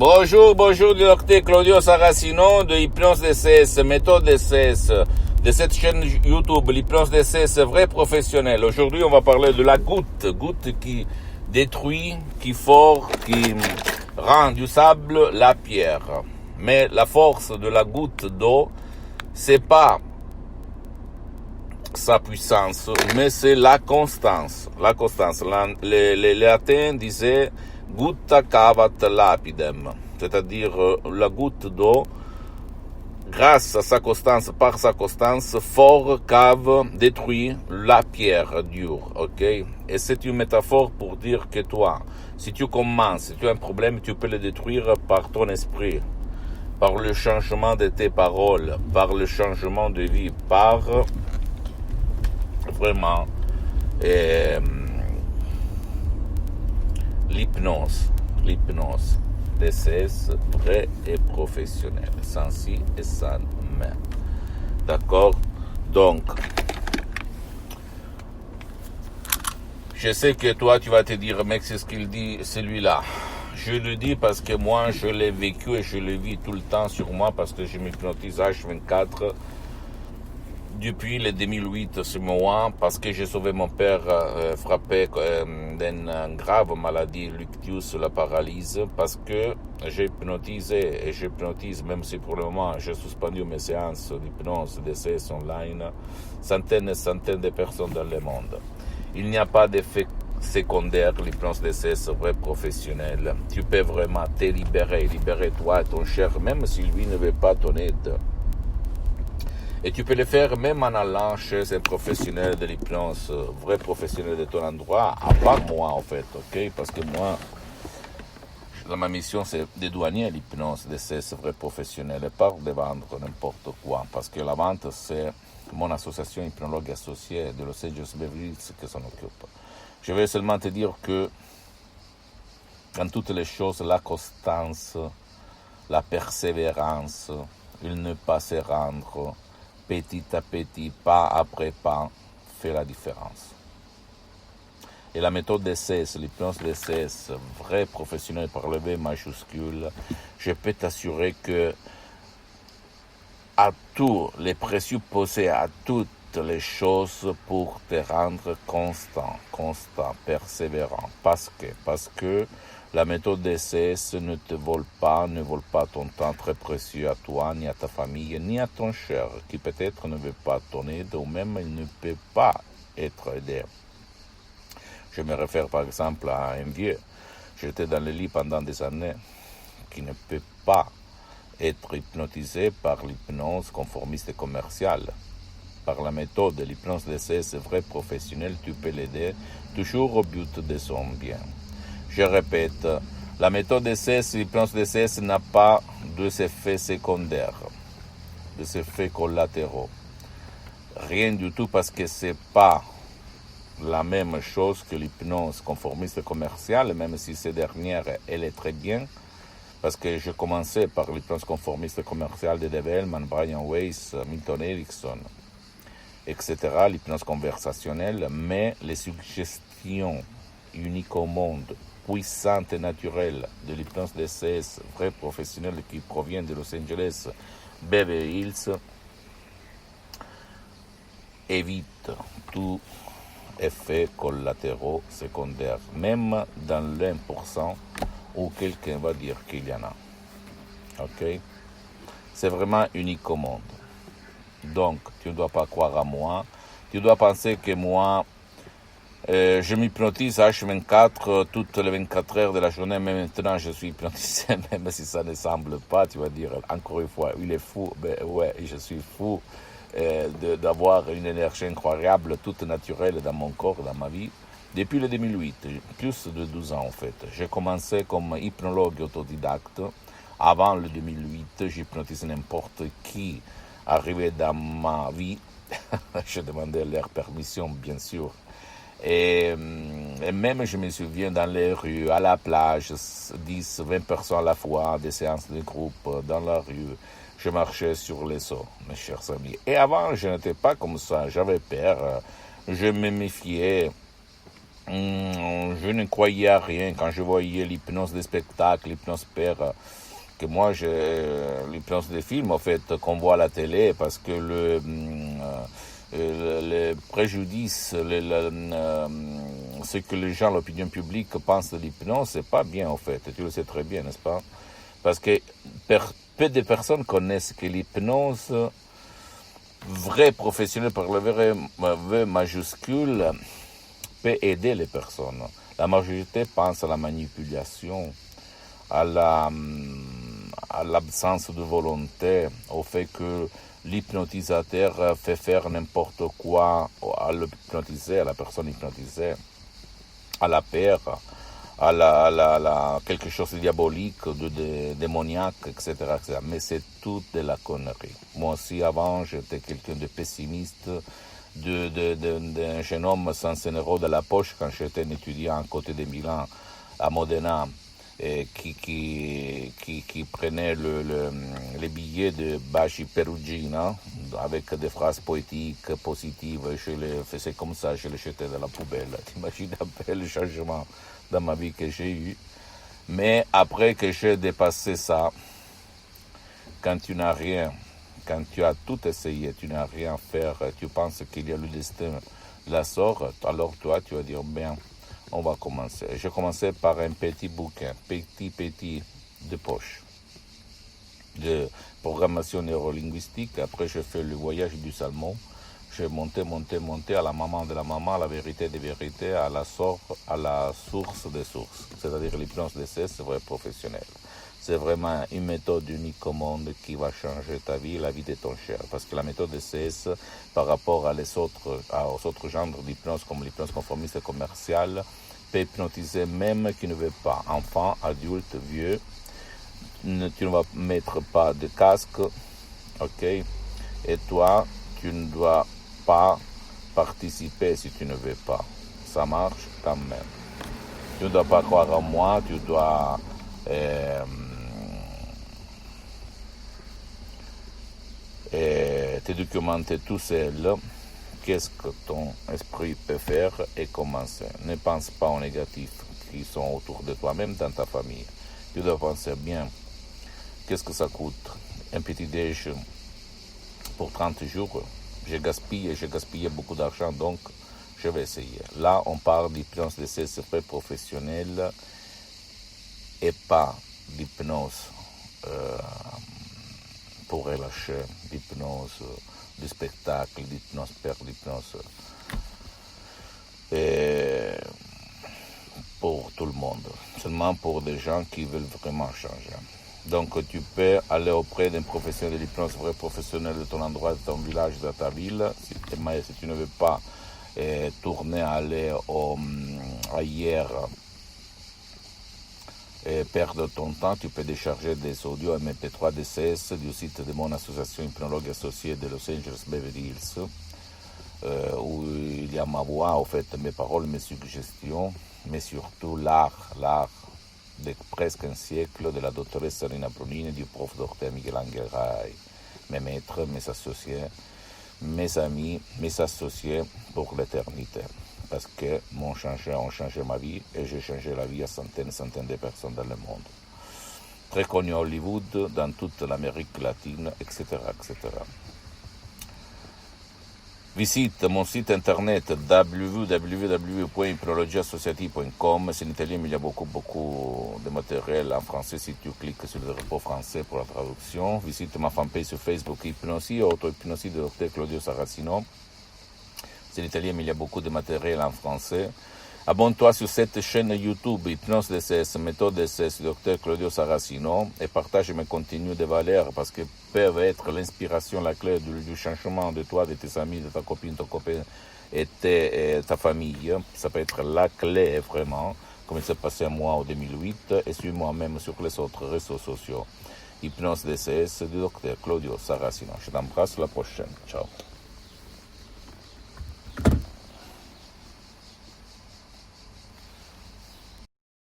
Bonjour, docteur Claudio Saracino de Hypnose DCS, méthode DCS, de cette chaîne YouTube, l'hypnose DCS vrai professionnel. Aujourd'hui, on va parler de la goutte qui détruit, qui fore, qui rend du sable la pierre. Mais la force de la goutte d'eau, c'est pas sa puissance, mais c'est la constance. La constance. Les latins disaient gutta cavat lapidem, c'est-à-dire la goutte d'eau, grâce à sa constance, par sa constance, fort, cave, détruit la pierre dure, ok? Et c'est une métaphore pour dire que toi, si tu commences, si tu as un problème, tu peux le détruire par ton esprit, par le changement de tes paroles, par le changement de vie, par vraiment l'hypnose DCS vrai et professionnel, sans si et sans mais. D'accord? Donc, je sais que toi, tu vas te dire, mec, c'est ce qu'il dit, celui-là. Je le dis parce que moi, je l'ai vécu et je le vis tout le temps sur moi parce que je m'hypnotise H24 depuis le 2008 sur moi, parce que j'ai sauvé mon père frappé d'une grave maladie, l'ictus, la paralyse, parce que j'ai hypnotisé et j'hypnotise, même si pour le moment j'ai suspendu mes séances d'hypnose DCS online, centaines et centaines de personnes dans le monde. Il n'y a pas d'effet secondaire, l'hypnose DCS vrai professionnel. Tu peux vraiment te libérer toi et ton cher, même si lui ne veut pas ton aide. Et tu peux le faire même en allant chez un professionnel de l'hypnose, vrai professionnel de ton endroit, avant moi en fait, ok? Parce que moi, ma mission c'est de douanier l'hypnose, de ces vrais professionnels, et pas de vendre n'importe quoi. Parce que la vente c'est mon association hypnologue associée de Los Angeles Beverly Hills qui s'en occupe. Je vais seulement te dire que dans toutes les choses, la constance, la persévérance, il ne pas se rendre, petit à petit, pas après pas, fait la différence. Et la méthode DCS, l'hypnose DCS, vrai professionnel par le V majuscule, je peux t'assurer que à tous les présupposés, à toutes les choses pour te rendre constant, persévérant. Parce que la méthode DCS ne te vole pas ton temps très précieux à toi, ni à ta famille, ni à ton cher, qui peut-être ne veut pas ton aide, ou même il ne peut pas être aidé. Je me réfère par exemple à un vieux. J'étais dans le lit pendant des années, qui ne peut pas être hypnotisé par l'hypnose conformiste et commerciale. Par la méthode de l'hypnose DCS vrai professionnel, tu peux l'aider toujours au but de son bien. Je répète, la méthode DCS, l'hypnose DCS n'a pas d'effets secondaires, des effets collatéraux. Rien du tout parce que c'est pas la même chose que l'hypnose conformiste commerciale, même si cette dernière, elle est très bien. Parce que je commençais par l'hypnose conformiste commerciale de Dave Hellman, Brian Weiss, Milton Erickson, etc., l'hypnose conversationnelle, mais les suggestions uniques au monde, puissantes et naturelles de l'hypnose DCS, vrai professionnel qui provient de Los Angeles, Beverly Hills, évite tout effet collatéraux secondaires, même dans l'1% où quelqu'un va dire qu'il y en a. Ok? C'est vraiment unique au monde. Donc, tu ne dois pas croire à moi. Tu dois penser que moi, je m'hypnotise H24 toutes les 24 heures de la journée, mais maintenant je suis hypnotisé, même si ça ne semble pas. Tu vas dire, encore une fois, il est fou. Ben ouais, je suis fou d'avoir une énergie incroyable, toute naturelle dans mon corps, dans ma vie. Depuis le 2008, plus de 12 ans en fait, j'ai commencé comme hypnologue autodidacte. Avant le 2008, j'hypnotisais n'importe qui arrivait dans ma vie. Je demandais leur permission, bien sûr. Et même, je me souviens, dans les rues, à la plage, 10, 20 personnes à la fois, des séances de groupe, dans la rue. Je marchais sur les eaux, mes chers amis. Et avant, je n'étais pas comme ça. J'avais peur. Je me méfiais Je ne croyais à rien quand je voyais l'hypnose des spectacles, l'hypnose père, que moi, l'hypnose des films, en fait, qu'on voit à la télé, parce que le préjudice, ce que les gens, l'opinion publique pensent de l'hypnose, c'est pas bien, en fait. Tu le sais très bien, n'est-ce pas? Parce que peu de personnes connaissent que l'hypnose vrai professionnel par le vrai V majuscule peut aider les personnes. La majorité pense à la manipulation, à l'absence de volonté, au fait que l'hypnotisateur fait faire n'importe quoi à l'hypnotisé, à la personne hypnotisée, à la peur, à quelque chose de diabolique, de démoniaque, etc., etc. Mais c'est tout de la connerie. Moi aussi, avant, j'étais quelqu'un de pessimiste, d'un jeune homme sans 100 euros de la poche quand j'étais un étudiant à côté de Milan, à Modena, et qui prenait les billets de Baci Perugina avec des phrases poétiques, positives. Je les faisais comme ça, je les jetais dans la poubelle. T'imagines un peu le changement dans ma vie que j'ai eu. Mais après que j'ai dépassé ça, quand tu n'as rien, quand tu as tout essayé, tu n'as rien à faire, tu penses qu'il y a le destin, la sort, alors toi, tu vas dire, bien, on va commencer. J'ai commencé par un petit bouquin, petit, de poche, de programmation neurolinguistique. Après, j'ai fait le voyage du salmon. J'ai monté à la maman de la maman, à la vérité des vérités, à la source des sources. C'est-à-dire l'hypnose de cesse, c'est vrai professionnel. C'est vraiment une méthode unique au monde qui va changer ta vie, la vie de ton cher. Parce que la méthode de CS, par rapport aux autres genres d'hypnose, comme l'hypnose conformiste et commerciale, peut hypnotiser même qui ne veut pas. Enfant, adulte, vieux. Tu ne vas mettre pas de casque, ok? Et toi, tu ne dois pas participer si tu ne veux pas. Ça marche quand même. Tu ne dois pas croire en moi, tu dois te documenter tout seul. Qu'est-ce que ton esprit peut faire et commencer. Ne pense pas aux négatifs qui sont autour de toi, même dans ta famille. Tu dois penser bien. Qu'est-ce que ça coûte? Un petit déj pour 30 jours. J'ai gaspillé beaucoup d'argent, donc je vais essayer. Là, on parle d'hypnose de CSP professionnelle et pas d'hypnose pour relâcher, d'hypnose de spectacle, d'hypnose per d'hypnose pour tout le monde, seulement pour des gens qui veulent vraiment changer. Donc tu peux aller auprès d'un professionnel de l'hypnose, vrai professionnel de ton endroit, de ton village, de ta ville, mais si tu ne veux pas tourner, aller ailleurs et perdre ton temps, tu peux décharger des audios MP3 DCS du site de mon association hypnologue associée de Los Angeles Beverly Hills, où il y a ma voix, en fait, mes paroles, mes suggestions, mais surtout l'art de presque un siècle de la doctoresse Serena Brunini, du prof docteur Miguel Angel Ray, mes maîtres, mes associés, mes amis, mes associés pour l'éternité. Parce que ont changé ma vie et j'ai changé la vie à centaines de personnes dans le monde. Très connu à Hollywood, dans toute l'Amérique latine, etc., etc. Visite mon site internet www.hypnologieassociative.com. C'est en italien, mais il y a beaucoup de matériel en français si tu cliques sur le repos français pour la traduction. Visite ma fanpage sur Facebook Hypnosie, auto-hypnosie de Dr Claudio Saracino. C'est en italien, mais il y a beaucoup de matériel en français. Abonne-toi sur cette chaîne YouTube Hypnose DCS, méthode DCS, Dr Claudio Saracino, et partage mes contenus de valeur parce que peuvent être l'inspiration, la clé du changement de toi, de tes amis, de ta copine, ton copain et ta famille. Ça peut être la clé vraiment, comme il s'est passé à moi en 2008, et sur moi-même sur les autres réseaux sociaux. Hypnose DCS du Dr Claudio Saracino. Je t'embrasse, la prochaine. Ciao.